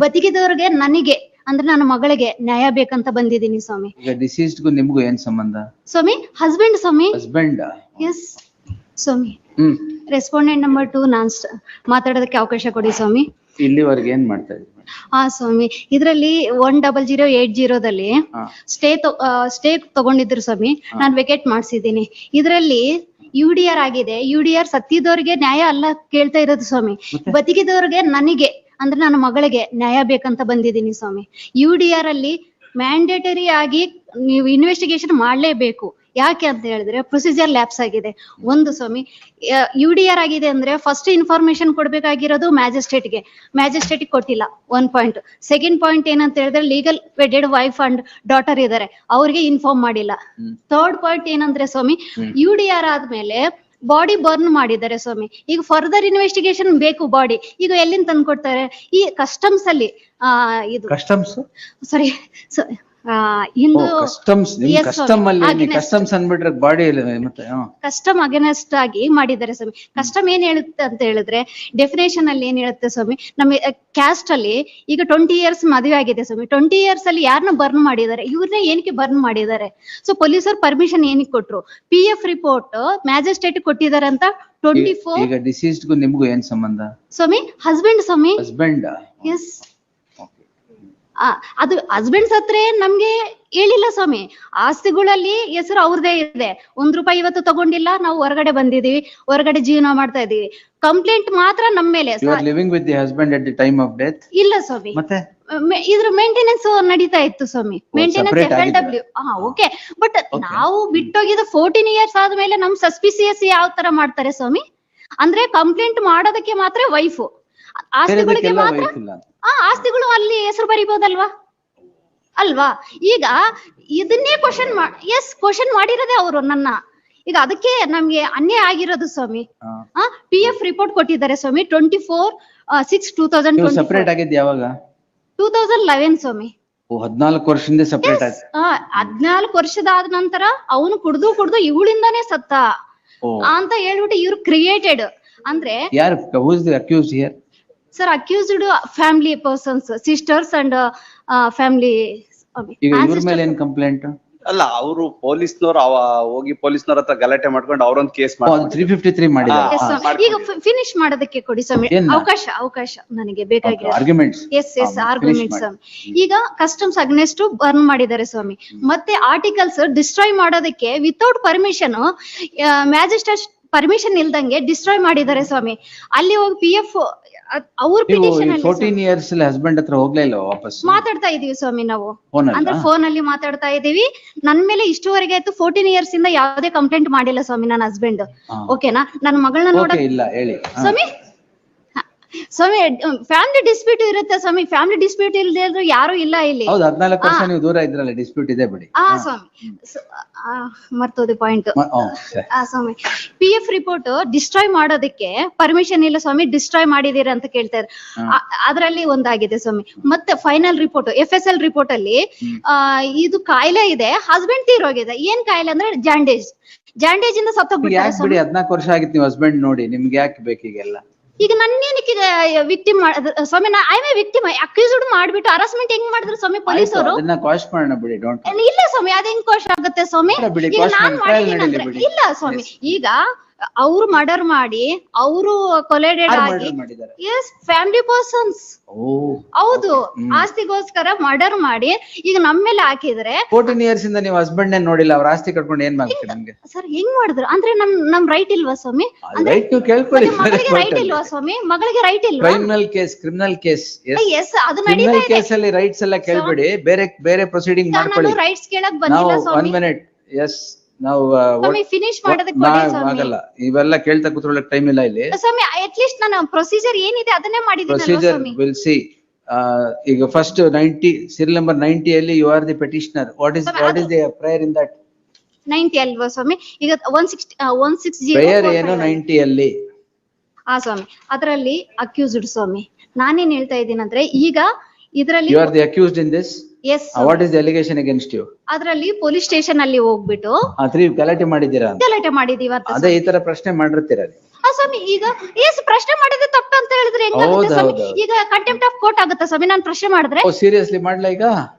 ಬದುಕಿದವ್ರಿಗೆ ನನಗೆ ಅಂದ್ರೆ ನನ್ನ ಮಗಳಿಗೆ ನ್ಯಾಯ ಬೇಕಂತ ಬಂದಿದ್ದೀನಿ ಸ್ವಾಮಿ. ಈಗ ಡಿಸೀಸ್ಡ್ ಗೂ ನಿಮ್ಗೂ ಏನ್ ಸಂಬಂಧ? ಸ್ವಾಮಿ ಹಸ್ಬೆಂಡ್ ಸ್ವಾಮಿ. ಹಸ್ಬೆಂಡ್? ಎಸ್ ಸ್ವಾಮಿ. ರೆಸ್ಪಾಂಡೆಂಟ್ ನಂಬರ್ 2 ನಾನ್ ಮಾತಾಡೋದಕ್ಕೆ ಅವಕಾಶ ಕೊಡಿ ಸ್ವಾಮಿ. ಇಲ್ಲಿವರೆಗೆ ಏನ್ ಮಾಡ್ತಾ ಇದ್ರಿ? ಸ್ವಾಮಿ ಇದ್ರಲ್ಲಿ 10080 ಸ್ಟೇ ತಗೊಂಡಿದ್ರು ಸ್ವಾಮಿ. ನಾನ್ ವೆಕೇಟ್ ಮಾಡ್ಸಿದ್ದೀನಿ. ಇದ್ರಲ್ಲಿ UDR ಆಗಿದೆ. UDR ಸತ್ತಿದವ್ರಿಗೆ ನ್ಯಾಯ ಅಲ್ಲ ಕೇಳ್ತಾ ಇರೋದು ಸ್ವಾಮಿ. ಬದುಕಿದವ್ರಿಗೆ ನನಗೆ ಅಂದ್ರೆ ನನ್ನ ಮಗಳಿಗೆ ನ್ಯಾಯ ಬೇಕಂತ ಬಂದಿದ್ದೀನಿ ಸ್ವಾಮಿ. UDR ಅಲ್ಲಿ ಮ್ಯಾಂಡೇಟರಿ ಆಗಿ ನೀವು ಇನ್ವೆಸ್ಟಿಗೇಷನ್ ಮಾಡ್ಲೇಬೇಕು. ಯಾಕೆ ಅಂತ ಹೇಳಿದ್ರೆ ಪ್ರೊಸೀಜರ್ ಲ್ಯಾಪ್ಸ್ ಆಗಿದೆ. ಒಂದು ಸ್ವಾಮಿ UDR ಆಗಿದೆ ಅಂದ್ರೆ ಫಸ್ಟ್ ಇನ್ಫಾರ್ಮೇಶನ್ ಕೊಡ್ಬೇಕಾಗಿರೋದು ಮ್ಯಾಜಿಸ್ಟ್ರೇಟ್ಗೆ ಕೊಟ್ಟಿಲ್ಲ. 1 ಪಾಯಿಂಟ್. ಸೆಕೆಂಡ್ ಪಾಯಿಂಟ್ ಏನಂತ ಹೇಳಿದ್ರೆ legal wedded wife and daughter ಇದಾರೆ, ಅವ್ರಿಗೆ ಇನ್ಫಾರ್ಮ್ ಮಾಡಿಲ್ಲ. ಥರ್ಡ್ ಪಾಯಿಂಟ್ ಏನಂದ್ರೆ ಸ್ವಾಮಿ UDR ಆದ್ಮೇಲೆ ಬಾಡಿ ಬರ್ನ್ ಮಾಡಿದ್ದಾರೆ ಸ್ವಾಮಿ. ಈಗ ಫರ್ದರ್ ಇನ್ವೆಸ್ಟಿಗೇಷನ್ ಬೇಕು ಬಾಡಿ. ಈಗ ಎಲ್ಲಿಂದ ತಂದು ಕೊಡ್ತಾರೆ? ಈ ಕಸ್ಟಮ್ಸ್ ಅಲ್ಲಿ ಇದು ಕಸ್ಟಮ್ಸ್ ಸಾರಿ ಹಿಂದೂ ಕಸ್ಟಮ್ಸ್ ಅನ್ಬಿಟ್ರೆ ಬಾಡಿ ಮತ್ತೆ ಕಸ್ಟಮ್ ಅಗೇನೆಸ್ಟ್ ಆಗಿ ಮಾಡಿದ್ದಾರೆ ಸ್ವಾಮಿ. ಕಸ್ಟಮ್ ಏನ್ ಹೇಳುತ್ತೆ ಅಂತ ಹೇಳಿದ್ರೆ ಡೆಫಿನೇಷನ್ ಅಲ್ಲಿ ಏನ್ ಹೇಳುತ್ತೆ ಸ್ವಾಮಿ, ನಮ್ಮ ಕ್ಯಾಸ್ಟ್ ಅಲ್ಲಿ ಈಗ 20 years ಮದುವೆ ಆಗಿದೆ ಸ್ವಾಮಿ. 20 years ಅಲ್ಲಿ ಯಾರನ್ನ ಬರ್ನ್ ಮಾಡಿದ್ದಾರೆ? ಇವ್ರನ್ನ ಏನಕ್ಕೆ ಬರ್ನ್ ಮಾಡಿದ್ದಾರೆ? ಸೊ ಪೊಲೀಸರು ಪರ್ಮಿಷನ್ ಏನಕ್ಕೆ ಕೊಟ್ರು? PF ರಿಪೋರ್ಟ್ ಮ್ಯಾಜಿಸ್ಟ್ರೇಟ್ ಕೊಟ್ಟಿದ್ದಾರೆ ಅಂತ 24. ಈಗ ಡಿಸೀಸ್ಡ್ ಗೂ ನಿಮ್ಗೂ ಏನ್ ಸಂಬಂಧ ಸ್ವಾಮಿ? ಹಸ್ಬೆಂಡ್ ಸ್ವಾಮಿ. ಹಸ್ಬೆಂಡ್? ಎಸ್. ಅದು ಹಸ್ಬೆಂಡ್ ಸತ್ರೆ ನಮ್ಗೆ ಹೇಳಿಲ್ಲ ಸ್ವಾಮಿ. ಆಸ್ತಿಗಳಲ್ಲಿ ಹೆಸರು ಅವ್ರದೇ ಇದೆ. ₹1 ಇವತ್ತು ತಗೊಂಡಿಲ್ಲ, ನಾವು ಹೊರಗಡೆ ಬಂದಿದೀವಿ, ಹೊರಗಡೆ ಜೀವನ ಮಾಡ್ತಾ ಇದೀವಿ. ಕಂಪ್ಲೇಂಟ್ ಮಾತ್ರ ನಮ್ಮ ಮೇಲೆ. Living with the husband at the time of death? ಇಲ್ಲ ಸ್ವಾಮಿ. ಮತ್ತೆ ಇದ್ರ ಮೇಂಟೆನೆನ್ಸ್ ನಡೀತಾ ಇತ್ತು ಸ್ವಾಮಿ. Maintenance FLW. ಓಕೆ. ಬಟ್ ನಾವು ಬಿಟ್ಟೋಗಿದ 14 years ಆದ್ಮೇಲೆ ನಮ್ ಸಸ್ಪಿಸಿಯಸ್ ಯಾವ ತರ ಮಾಡ್ತಾರೆ ಸ್ವಾಮಿ ಅಂದ್ರೆ ಕಂಪ್ಲೇಂಟ್ ಮಾಡೋದಕ್ಕೆ ಮಾತ್ರ ವೈಫ್, ಆಸ್ತಿಗಳಿಗೆ ಮಾತ್ರ. ಆಸ್ತಿಗಳು ಅಲ್ಲಿ ಹೆಸರು ಬರಿಬಹುದಲ್ವಾ ಅಲ್ವಾ? ಈಗ ಇದನ್ನೇ ಕ್ವಶನ್ ಮಾಡಿರೋದೇ ಅವರು ನನ್ನ. ಈಗ ಅದಕ್ಕೆ ನಮ್ಗೆ ಅನ್ಯಾಯ ಆಗಿರೋದು ಸ್ವಾಮಿ. PF ರಿಪೋರ್ಟ್ ಕೊಟ್ಟಿದ್ದಾರೆ ಸ್ವಾಮಿ 24/6/2020. ಸೆಪರೇಟ್ ಆಗಿದ್ದು ಯಾವಾಗ? 2011 ಸ್ವಾಮಿ. 14 ವರ್ಷದಿಂದ ಸೆಪರೇಟ್ ಆಯ್ತು. 14 ವರ್ಷದಾದ ನಂತರ ಅವನು ಕುಡ್ದು ಇವಳಿಂದಾನೇ ಸತ್ತ ಅಂತ ಹೇಳ್ಬಿಟ್ಟು ಇವ್ರು ಕ್ರಿಯೇಟೆಡ್ ಅಂದ್ರೆ ಯಾರು? Who is the accused here? Sir accused family persons, sisters and family. ಈಗ ಇವ್ರ ಮೇಲೆ ಏನ್ ಕಂಪ್ಲೇಂಟ್? ಅಲ್ಲ, ಅವರು ಪೊಲೀಸ್ನವ್ರು ಹೋಗಿ ಪೊಲೀಸ್ನವ್ರ ಹತ್ರ ಗಲಾಟೆ ಮಾಡ್ಕೊಂಡು ಅವ್ರೊಂದ್ ಕೇಸ್ 353 ಮಾಡಿದ್ದಾರೆ. ಈಗ ಫಿನಿಶ್ ಮಾಡೋದಕ್ಕೆ ಕೊಡಿ ಸ್ವಾಮಿ ಅವಕಾಶ ನನಗೆ ಬೇಕಾಗಿರೋ ಆರ್ಗ್ಯುಮೆಂಟ್ಸ್. Yes arguments. ಈಗ ಕಸ್ಟಮ್ಸ್ ಅಗ್ನೆಸ್ಟ್ ಬರ್ನ್ ಮಾಡಿದ್ದಾರೆ ಸ್ವಾಮಿ. ಮತ್ತೆ ಆರ್ಟಿಕಲ್ಸ್ ಡಿಸ್ಟ್ರಾಯ್ ಮಾಡೋದಕ್ಕೆ ವಿತೌಟ್ ಪರ್ಮಿಷನ್, ಮ್ಯಾಜಿಸ್ಟ್ರೇಟ್ ಪರ್ಮಿಷನ್ ಇಲ್ದಂಗೆ ಡಿಸ್ಟ್ರಾಯ್ ಮಾಡಿದ್ದಾರೆ ಸ್ವಾಮಿ. ಅಲ್ಲಿ ಹೋಗಿ PF ಅವ್ರ ಪಿಟಿಷನ್ ಅಲ್ಲಿ 14 years ಹಸ್ಬೆಂಡ್ ಹತ್ರ ಹೋಗ್ಲೇ ಇಲ್ಲ ವಾಪಸ್? ಮಾತಾಡ್ತಾ ಇದೀವಿ ಸ್ವಾಮಿ ನಾವು. ಅಂದ್ರೆ ಫೋನ್ ಅಲ್ಲಿ ಮಾತಾಡ್ತಾ ಇದೀವಿ. ನನ್ ಮೇಲೆ ಇಷ್ಟುವರೆಗೆ ಆಯ್ತು 14 years ಇಂದ ಯಾವುದೇ ಕಂಪ್ಲೇಂಟ್ ಮಾಡಿಲ್ಲ ಸ್ವಾಮಿ ನನ್ನ ಹಸ್ಬೆಂಡ್. ಓಕೆನಾ? ನನ್ನ ಮಗಳನ್ನ ನೋಡಕ್ ಇಲ್ಲ ಹೇಳಿ ಸ್ವಾಮಿ. ಫ್ಯಾಮಿಲಿ ಡಿಸ್ಪ್ಯೂಟ್ ಇರುತ್ತೆ ಸ್ವಾಮಿ. ಫ್ಯಾಮಿಲಿ ಡಿಸ್ಪ್ಯೂಟ್ ಇಲ್ಲದೆ ಇದ್ರು ಯಾರು ಇಲ್ಲ ಇಲ್ಲಿ. ಹೌದು, 14 ವರ್ಷ ನೀವು ದೂರ ಇದ್ರಲ್ಲ, ಡಿಸ್ಪ್ಯೂಟ್ ಇದೆ ಬಿಡಿ. ಸ್ವಾಮಿ ಮರ್ತೋದೆ ಪಾಯಿಂಟ್. ಸ್ವಾಮಿ PF ರಿಪೋರ್ಟ್ ಡಿಸ್ಟ್ರಾಯ್ ಮಾಡೋದಕ್ಕೆ ಪರ್ಮಿಷನ್ ಇಲ್ಲ ಸ್ವಾಮಿ, ಡಿಸ್ಟ್ರಾಯ್ ಮಾಡಿದೀರ ಅಂತ ಕೇಳ್ತಾರೆ. ಅದರಲ್ಲಿ ಒಂದಾಗಿದೆ ಸ್ವಾಮಿ. ಮತ್ತೆ ಫೈನಲ್ ರಿಪೋರ್ಟ್ FSL ರಿಪೋರ್ಟ್ ಅಲ್ಲಿ ಇದು ಕಾಯಿಲೆ ಇದೆ, ಹಸ್ಬೆಂಡ್ ತೀರೋಗಿದೆ. ಏನ್ ಕಾಯಿಲೆ ಅಂದ್ರೆ ಜಾಂಡೇಜ್ ಇಂದ ಸತ್ತೋಗ್ಬಿಟ್ಟಾರೆ. 14 ವರ್ಷ ಆಗಿತ್ತು ನೀವು ಹಸ್ಬೆಂಡ್ ನೋಡಿ, ನಿಮ್ಗೆ ಯಾಕೆ ಬೇಕೀಗೆಲ್ಲ? ಈಗ ನನ್ನೇನಕ್ಕೆ ವಿಕ್ಟಿಮ್ ಸ್ವಾಮಿ? I may victim. ಅಕ್ಯೂಸ್ಡ್ ಮಾಡ್ಬಿಟ್ಟು ಹರಾಸ್ಮೆಂಟ್ ಹೆಂಗ್ ಮಾಡಿದ್ರು ಸ್ವಾಮಿ ಪೊಲೀಸರು? ಇಲ್ಲ ಸ್ವಾಮಿ, ಅದ್ ಹೆಂಗ್ ಕೋಶ್ ಆಗುತ್ತೆ ಸ್ವಾಮಿ? ಈಗ ನಾನ್ ಮಾಡಿದೀನಿ ಅಂದ್ರೆ ಇಲ್ಲ ಸ್ವಾಮಿ. ಈಗ ಅವ್ರು ಮರ್ಡರ್ ಮಾಡಿ ಅವರು ಕೊಲೆಡೆಡ್ ಆಗಿ ಫ್ಯಾಮಿಲಿ ಪರ್ಸನ್ಸ್. ಹೌದು, ಆಸ್ತಿಗೋಸ್ಕರ ಮರ್ಡರ್ ಮಾಡಿ ಈಗ ನಮ್ ಮೇಲೆ ಹಾಕಿದ್ರೆ 14 years ಇಂದ ನೀವು ಹಸ್ಬೆಂಡ್ ನೋಡಿಲ್ಲ, ಅವ್ರ ಆಸ್ತಿ ಕಟ್ಕೊಂಡು ಏನ್ ಮಾಡ್ತೀರಿ? ನಮ್ಗೆ ಸರ್ ಹೆಂಗ್ ಮಾಡಿದ್ರು ಅಂದ್ರೆ ನಮ್ ರೈಟ್ ಇಲ್ವಾ ಸ್ವಾಮಿ? ಮಗಳಿಗೆ ರೈಟ್ ಇಲ್ವಾ ಸ್ವಾಮಿ? ಮಗಳಿಗೆ ರೈಟ್ ಇಲ್ವಾ? ಕ್ರಿಮಿನಲ್ ಕೇಸ್ ಎಸ್, ಅದು ನಡೀತಾ ಇದೆ. ಕೇಸ್ ಅಲ್ಲಿ ರೈಟ್ಸ್ ಎಲ್ಲ ಕೇಳ್ಬೇಡಿ, ಬೇರೆ ಪ್ರೊಸೀಡಿಂಗ್ ಮಾಡ್ಕೊಳ್ಳಿ. ರೈಟ್ಸ್ ಕೇಳಕ್ ಬಂದಿಲ್ಲ ಸ್ವಾಮಿ. 1 minute. ಎಸ್, ನಾವು ಫಿನಿಶ್ ಮಾಡೋದಕ್ಕೆ ಆಗಲ್ಲ, ಇವೆಲ್ಲ ಕೇಳ್ತಾ ಕೂತ್ಕೊಳ್ಳಕ್ ಟೈಮ್ ಇಲ್ಲ ಇಲ್ಲಿ ಸ್ವಾಮಿ. ಅಟ್ ಲೀಸ್ಟ್ ನಾನು ಪ್ರೊಸೀಜರ್ ಏನಿದೆ ಅದನ್ನೇ ಮಾಡಿದ್ದೀನಿ. Procedure will see. ಈಗ ಫಸ್ಟ್ 90 serial number 90 ಅಲ್ಲಿ you are the petitioner. What is the prayer in that? 90 ಅಲ್ವಾ ಸ್ವಾಮಿ? ಈಗ 160 ಪ್ರೇಯರ್ ಏನು 90 ಅಲ್ಲಿ? ಸ್ವಾಮಿ ಅದರಲ್ಲಿ ಅಕ್ಯೂಸ್ಡ್ ಸ್ವಾಮಿ. ನಾನೇನ್ ಹೇಳ್ತಾ ಇದ್ದೀನಿ ಅಂದ್ರೆ ಈಗ ಇದರಲ್ಲಿ you are the accused in this. Yes. What is the allegation against you? ಅದರಲ್ಲಿ ಪೊಲೀಸ್ ಸ್ಟೇಷನ್ ಅಲ್ಲಿ ಹೋಗ್ಬಿಟ್ಟು ಗಲಾಟೆ ಮಾಡಿದ್ದೀರಾ? ಗಲಾಟೆ ಮಾಡಿದೀವಿ ಅಂತ ಅದೇ ಈ ತರ ಪ್ರಶ್ನೆ ಮಾಡಿರ್ತೀರ. ಸ್ವಾಮಿ ಈಗ ಪ್ರಶ್ನೆ ಮಾಡಿದ್ರೆ ತಪ್ಪು ಅಂತ ಹೇಳಿದ್ರೆ ಹೆಂಗಾಗುತ್ತೆ ಸ್ವಾಮಿ? ಹೌದೌದು. ಈಗ ಕಂಟೆಂಪ್ಟ್ ಆಫ್ ಕೋರ್ಟ್ ಆಗುತ್ತಾ ಸ್ವಾಮಿ ನಾನು ಪ್ರಶ್ನೆ ಮಾಡಿದ್ರೆ? ಓ ಸೀರಿಯಸ್ಲಿ ಮಾಡ್ಲಾ ಈಗ?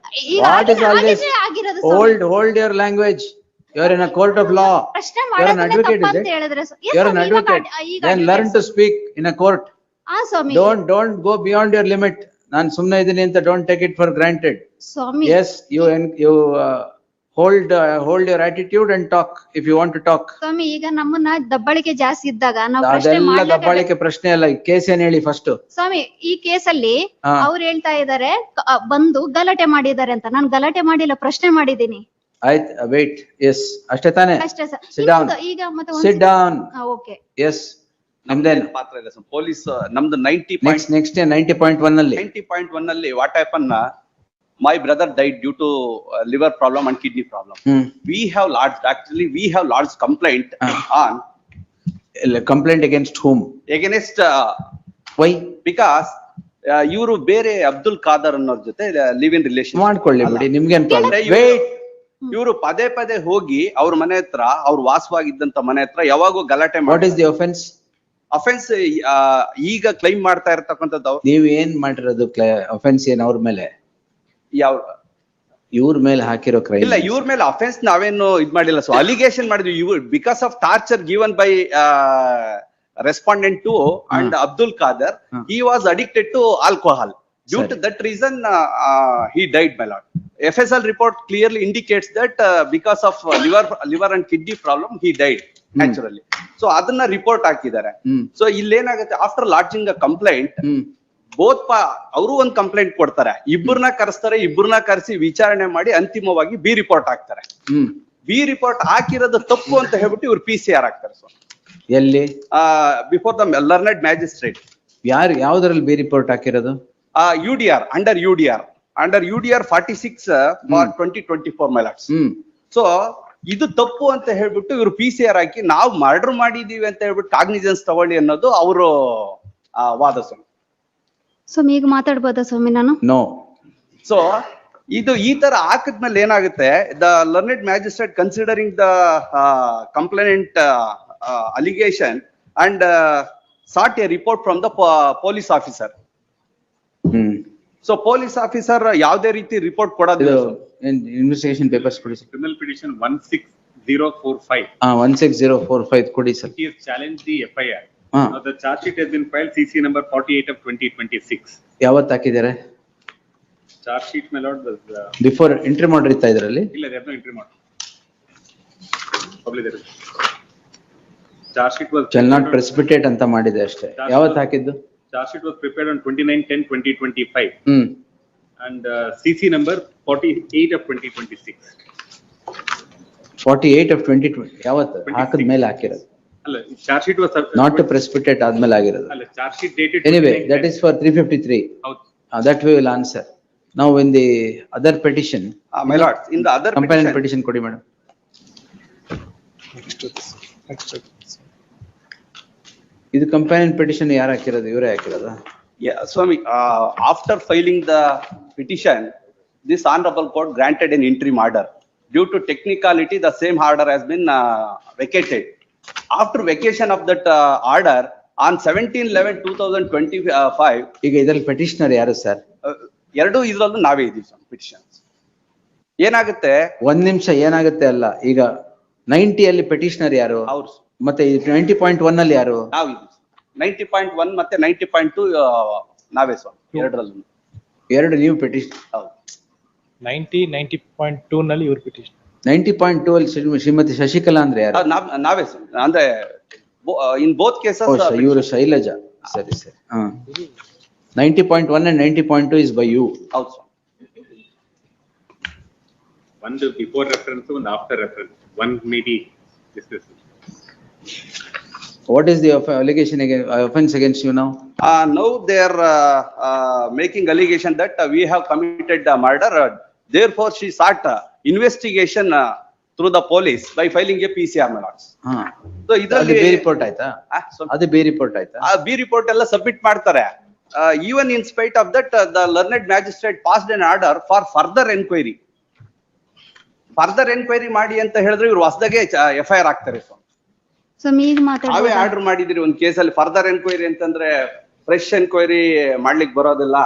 ಈಗ What is all this? ಆಗಿರೋದು ಸ್ವಾಮಿ. Hold your language. You are in a court of law. ಪ್ರಶ್ನೆ You are an ಮಾಡೋದನ್ನೇ advocate, ತಪ್ಪು is ಅಂತ it? ಹೇಳಿದ್ರೆ You are an advocate. Then learn to speak in a court. Swami. Don't go beyond your limit. ನಾನ್ ಸುಮ್ನೆ ಇದೀನಿ ಅಂತ don't take it for granted. Swami. Yes, you hold your attitude and talk if you want to talk. ಸ್ವಾಮಿ ಈಗ ನಮ್ಮನ್ನ ದಬ್ಬಾಳಿಕೆ ಜಾಸ್ತಿ ಇದ್ದಾಗ ನಾವು ಪ್ರಶ್ನೆ ಅದೆಲ್ಲ ಮಾಡ್ಲೇಬೇಕು. ದಬ್ಬಾಳಿಕೆ ಪ್ರಶ್ನೆ ಅಲ್ಲ, ಕೇಸ್ ಏನ್ ಹೇಳಿ ಫಸ್ಟ್. ಸ್ವಾಮಿ ಈ ಕೇಸಲ್ಲಿ ಹಾ. ಅವ್ರು ಹೇಳ್ತಾ ಇದಾರೆ ಬಂದು ಗಲಾಟೆ ಮಾಡಿದ್ದಾರೆ ಅಂತ. ನಾನು ಗಲಾಟೆ ಮಾಡಿಲ್ಲ, ಪ್ರಶ್ನೆ ಮಾಡಿದೀನಿ ಆಯ್ತು, wait, yes, ಅಷ್ಟೇ ತಾನೇ? ಅಷ್ಟೇ ಸರ್. Sit down. ಈಗ ಮತ್ತೆ Sit down. ಓಕೆ. Yes. ನಮ್ದೇನು ಪಾತ್ರ ಇಲ್ಲ ಸರ್. ಪೊಲೀಸ್ ನಮ್ದು next 90.1 ಅಲ್ಲಿ 90.1 ಅಲ್ಲಿ what happen, my brother died due to liver problem and kidney problem. We have lodged complaint on complaint against whom? against Why? because ಇವರು ಬೇರೆ ಅಬ್ದುಲ್ ಖಾದರ್ ಅನ್ನೋರ್ ಜೊತೆ ಲಿವ್ ಇನ್ ರಿಲೇಶನ್ ಮಾಡ್ಕೊಳ್ಳಿ ಬಿಡಿ, ನಿಮ್ಗೇನ್ ಪ್ರಾಬ್ಲಮ್? ವೇಟ್, ಇವರು ಪದೇ ಪದೇ ಹೋಗಿ ಅವ್ರ ಮನೆ ಹತ್ರ, ಅವ್ರು ವಾಸವಾಗಿದ್ದಂತ ಮನೆ ಹತ್ರ ಯಾವಾಗೂ ಗಲಾಟೆ What is the offense? Offence ಈಗ ಕ್ಲೈಮ್ ಮಾಡ್ತಾ ಇರ್ತಕ್ಕಂಥದ್ದು ಅವ್ರು ನೀವ್ ಏನ್ ಮಾಡಿರೋದು offense ಏನ್ ಅವ್ರ ಮೇಲೆ? ಯಾವ ಇವ್ರ ಮೇಲೆ ಹಾಕಿರೋ ಕ್ರೈಮ್? ಇಲ್ಲ, ಇವ್ರ ಮೇಲೆ ಅಫೆನ್ಸ್ ನಾವೇನು ಇದ್ ಮಾಡಿಲ್ಲ. ಸೊ ಅಲಿಗೇಷನ್ ಮಾಡಿದ್ವಿ. ಇವ್ರು because of torture given by respondent two and Abdul Khadar, he was addicted to alcohol. Due to that reason he died, my lord. FSL report clearly indicates that because of liver and kidney problem he died naturally. So ಅದನ್ನ report ಹಾಕಿದ್ದಾರೆ. So ಇಲ್ಲೇನಾಗುತ್ತೆ, after lodging a complaint, both ಅವರು ಒಂದ್ complaint ಕೊಡ್ತಾರೆ, ಇಬ್ಬರನ್ನ ಕರೆಸ್ತಾರೆ, ಇಬ್ಬರನ್ನ ಕರೆಸಿ ವಿಚಾರಣೆ ಮಾಡಿ ಅಂತಿಮವಾಗಿ ಬಿ ರಿಪೋರ್ಟ್ ಹಾಕ್ತಾರೆ. ಬಿ ರಿಪೋರ್ಟ್ ಹಾಕಿರೋದು ತಪ್ಪು ಅಂತ ಹೇಳ್ಬಿಟ್ಟು ಇವ್ರು PCR ಹಾಕ್ತಾರೆ. ಸೊ ಎಲ್ಲಿ? Before the learned magistrate. ಯಾವ್ದ್ರಲ್ಲಿ ಬಿ ರಿಪೋರ್ಟ್ ಹಾಕಿರೋದು? UDR, under UDR 46 for 2024, my lords. So ಇದು ತಪ್ಪು ಅಂತ ಹೇಳ್ಬಿಟ್ಟು ಇವ್ರು PCR ಹಾಕಿ ನಾವು ಮರ್ಡರ್ ಮಾಡಿದೀವಿ ಅಂತ ಹೇಳ್ಬಿಟ್ಟು ಕಾಗ್ನಿಜೆನ್ಸ್ ತಗೊಳ್ಳಿ ಅನ್ನೋದು ಅವರು ವಾದ. ಸ್ವಾಮಿ ಈಗ ಮಾತಾಡ್ಬೋದಾ ಸ್ವಾಮಿ ನಾನು? ನೋ. ಸೊ ಇದು ಈ ತರ ಹಾಕಿದ್ಮೇಲೆ ಏನಾಗುತ್ತೆ, the learned magistrate considering the complaint allegation and sought a report from the police officer. So police officer ಯಾವುದೇ ರೀತಿ ರಿಪೋರ್ಟ್ ಕೊಡೋದಿಲ್ಲ. ಇನ್ವೆಸ್ಟಿಗೇಷನ್ ಪೇಪರ್ಸ್ ಕೊಡಿ ಸರ್. Criminal petition 16045. 16045 ಕೊಡಿ ಸರ್. He has challenged the FIR. Now the charge sheet has been filed CC number 48 of 2026. ಯಾವತ್ತು ಹಾಕಿದ್ದಾರೆ? Charge sheet, my lord, was before entry ಮಾಡಿರ್ತಾ ಇದ್ರಲ್ಲಿ? ಇಲ್ಲ, they have no entry model. Probably there is. Charge sheet was shall not precipitate ಅಂತ ಮಾಡಿದೆ ಅಷ್ಟೇ. ಯಾವತ್ತು ಹಾಕಿದ್ದು? Charge sheet was prepared on 29/10/2025. And CC number 48 of 2026. 48 of 2020 ಯಾವತ್ತು ಹಾಕಿದ ಮೇಲೆ ಹಾಕಿರೋದು? ಅಲ್ಲ, charge sheet was not to precipitate ಆದ್ಮೇಲೆ ಆಗಿರೋದು. ಅಲ್ಲ, charge sheet dated Anyway, that is for 353. ಹೌದು. That we will answer. Now in the other petition, my lord, in the other companion petition ಕೊಡಿ ಮೇಡಮ್. ಇದು ಕಂಪ್ಯಾನಿಯನ್ ಪಿಟಿಷನ್ ಯಾರು ಹಾಕಿರೋದು? ಇವರೇ ಹಾಕಿರೋದಾ? Swami, after filing the petition, this honorable court granted an interim order. Due to technicality, the same order has been vacated. After vacation of that order, on 17/11/2025, ಈಗ ಇದರಲ್ಲಿ petitioner ಯಾರು sir? ಎರಡು ಇದ್ರಲ್ಲೂ ನಾವೇ ಇದೀವಿ sir petitions. ಏನಾಗುತ್ತೆ, ಒಂದ್ ನಿಮಿಷ, ಏನಾಗುತ್ತೆ ಅಲ್ಲ, ಈಗ 90 ಅಲ್ಲಿ ಪೆಟಿಷನರ್ ಯಾರು? ಅವ್ರು. ಮತ್ತೆ 90.1 ಅಲ್ಲಿ ಯಾರು? ನಾವು ಇದೀವಿ. 90.1 ಮತ್ತೆ 90.2 ನಾವೇ ಸ್ವಾಮಿ, ಎರಡರಲ್ಲೂ. ಎರಡು ನೀವು ಪೆಟಿಷನ್. ಹೌದು. 90.2 ನಲ್ಲಿ ಇವ್ರ ಪಿಟಿಷನ್. 90.2 ಅಲ್ಲಿ ಶ್ರೀಮತಿ ಶಶಿಕಲಾ ಅಂದ್ರೆ ಯಾರು? ನಾವೇ ಸ್ವಾಮಿ. ಅಂದ್ರೆ ಇನ್ ಬೋತ್ ಕೇಸಸ್ ಇವರು ಶೈಲಜಾ. ಸರಿ ಸರಿ. 90.1 and 90.2 is by you. ಹೌದು ಸ್ವಾಮಿ. One before reference, one after reference. One may be discussed. What is the allegation offense against you now? Now they are making allegation that we have committed a murder. Therefore, she sought investigation through the police by filing a PCR, my lords. So ಅದು B report ಆಯ್ತಾ? ಅದು B report ಆಯ್ತಾ? B report ಎಲ್ಲ submit ಮಾಡ್ತಾರೆ. Even in spite of that, the learned magistrate passed an order for further enquiry. Further enquiry ಮಾಡಿ ಅಂತ ಹೇಳಿದ್ರೆ ಇವ್ರು ಹೊಸದಾಗೆ FIR ಹಾಕ್ತಾರೆ. ಸ್ವಾಮಿ ಈಗ ತಾವೇ ಮಾತಾಡ್ಬೋದಾ? ಆರ್ಡರ್ ಮಾಡಿದಿರಿ ಒಂದ್ ಕೇಸಲ್ಲಿ ಫರ್ದರ್ ಎನ್ಕ್ವೈರಿ ಅಂತಂದ್ರೆ ಫ್ರೆಶ್ ಎನ್ಕ್ವೈರಿ ಮಾಡ್ಲಿಕ್ಕೆ ಬರೋದಿಲ್ಲ.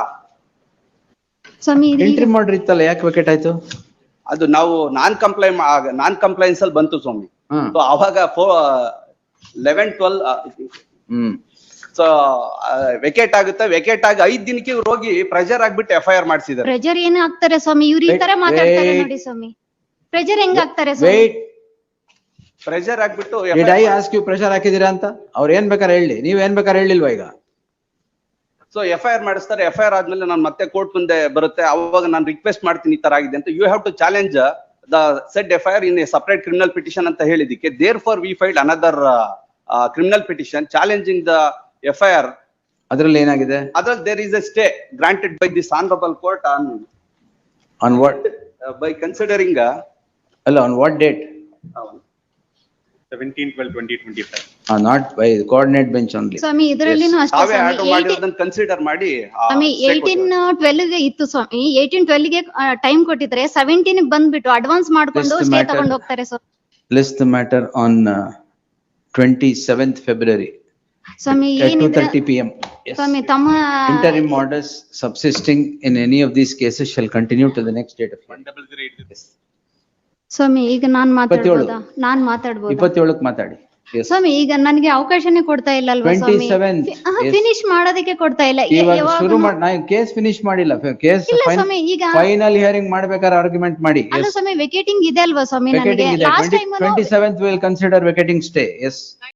ಸ್ವಾಮಿ ಇದು ಈಗ ಎಂಟ್ರಿ ಮಾಡ್ರಿ ಇತ್ತಲ್ಲ, ಯಾಕೆ ವೆಕೆಟ್ ಆಯ್ತು? ಅದು ನಾವು ನಾನ್ ಕಂಪ್ಲೈನ್ಸ್ ಅಲ್ಲಿ ಬಂತು ಸ್ವಾಮಿ. ಹ್ಮ್. ಸೊ ಅವಾಗ 11-12 ಸೊ ವೆಕೇಟ್ ಆಗುತ್ತೆ. ವೆಕೇಟ್ ಆಗಿ 5 ದಿನಕ್ಕೆ ಇವ್ರು ಹೋಗಿ ಪ್ರೆಷರ್ ಆಗ್ಬಿಟ್ಟು FIR ಮಾಡ್ಸಿದಾರೆ. ಪ್ರೆಜರ್ ಏನ್ ಆಗ್ತಾರೆ ಸ್ವಾಮಿ? ಇವ್ರು ಈ ತರ Wait, ಮಾತಾಡ್ತಾರೆ wait. ನೋಡಿ ಸ್ವಾಮಿ. ಪ್ರೆಜರ್ ಹೆಂಗ್ ಆಗ್ತಾರೆ ಸ್ವಾಮಿ? ವೇಟ್, ಪ್ರೆಷರ್ ಆಗ್ಬಿಟ್ಟು did I ask you pressure ಹಾಕಿದೀರಾ ಅಂತ? ಅವ್ರು ಏನ್ ಬೇಕಾದ್ರೆ ಹೇಳಿ, ನೀವ್ ಏನ್ ಬೇಕಾದ್ರೆ ಹೇಳಿಲ್ವಾ ಈಗ? ಸೊ FIR ಮಾಡಿಸ್ತಾರೆ. FIR ಆದ್ಮೇಲೆ ನಾನು ಮತ್ತೆ ಕೋರ್ಟ್ ಮುಂದೆ ಬರುತ್ತೆ. ಅವಾಗ ನಾನು ರಿಕ್ವೆಸ್ಟ್ ಮಾಡ್ತೀನಿ ಈ ತರ ಆಗಿದೆ ಅಂತ. You have to challenge the said FIR in a separate criminal petition ಅಂತ ಹೇಳಿದಕ್ಕೆ therefore we filed another criminal petition challenging the FIR. ಅದ್ರಲ್ಲಿ ಏನಾಗಿದೆ? ಅದ್ರಲ್ಲಿ there is a stay granted by this honourable court on what? By considering ಅಲ್ಲ, on what date? 17/12/2025. Not by coordinate bench only. ಸ್ವಾಮಿ ಇದ್ರಲ್ಲಿನೂ ಅಷ್ಟೇ ತಾವೇ ಸ್ವಾಮಿ. Order ಮಾಡಿರೋದನ್ನ consider ಮಾಡಿ ಸ್ವಾಮಿ 18-12 ಗೆ ಇತ್ತು ಸ್ವಾಮಿ. 18-12 ಗೆ ಟೈಮ್ ಕೊಟ್ಟಿದ್ರೆ 17 ಗೆ ಬಂದ್ಬಿಟ್ಟು ಅಡ್ವಾನ್ಸ್ ಮಾಡ್ಕೊಂಡು Just a ಸ್ಟೇ matter. ತಗೊಂಡು ಹೋಗ್ತಾರೆ ಸ್ವಾಮಿ. List the matter on 27th February Swami at ಏನಿದ್ರೆ 2:30 PM. Yes. ಸ್ವಾಮಿ ತಮ್ಮ Interim orders subsisting in any of these cases shall continue to the next date of hearing. 1008. ಸ್ವಾಮಿ ಈಗ ನಾನ್ ಮಾತಾಡ್ಬೋದಾ? ನಾನ್ ಮಾತಾಡ್ಬೋದಾ? 27ಕ್ಕೆ ಮಾತಾಡಿ. Yes. ಸ್ವಾಮಿ ಈಗ ನನಗೆ ಅವಕಾಶನೇ ಕೊಡ್ತಾ ಇಲ್ಲ ಅಲ್ವಾ ಸ್ವಾಮಿ? 27th. Yes. ಫಿನಿಶ್ ಮಾಡೋದಕ್ಕೆ ಕೊಡ್ತಾ ಇಲ್ಲ. ಇವಾಗ ಶುರು ಯಾವಾಗ್ಲೂ- ಮಾಡಿ, ನಾ ಕೇಸ್ ಫಿನಿಶ್ ಮಾಡಿಲ್ಲ. ಕೇಸ್ ಇಲ್ಲ ಸ್ವಾಮಿ ಈಗ ಫೈನಲ್ ಹಿಯರಿಂಗ್ ಮಾಡ್ಬೇಕಾದ್ರೆ ಆರ್ಗ್ಯುಮೆಂಟ್ ಮಾಡಿ. ಅಲ್ಲ ಸ್ವಾಮಿ ವೆಕೇಟಿಂಗ್ ಇದೆ ಅಲ್ವಾ ಸ್ವಾಮಿ? ನನಗೆ Vacating ಇದೆ. Last time 27th will consider vacating stay. Yes.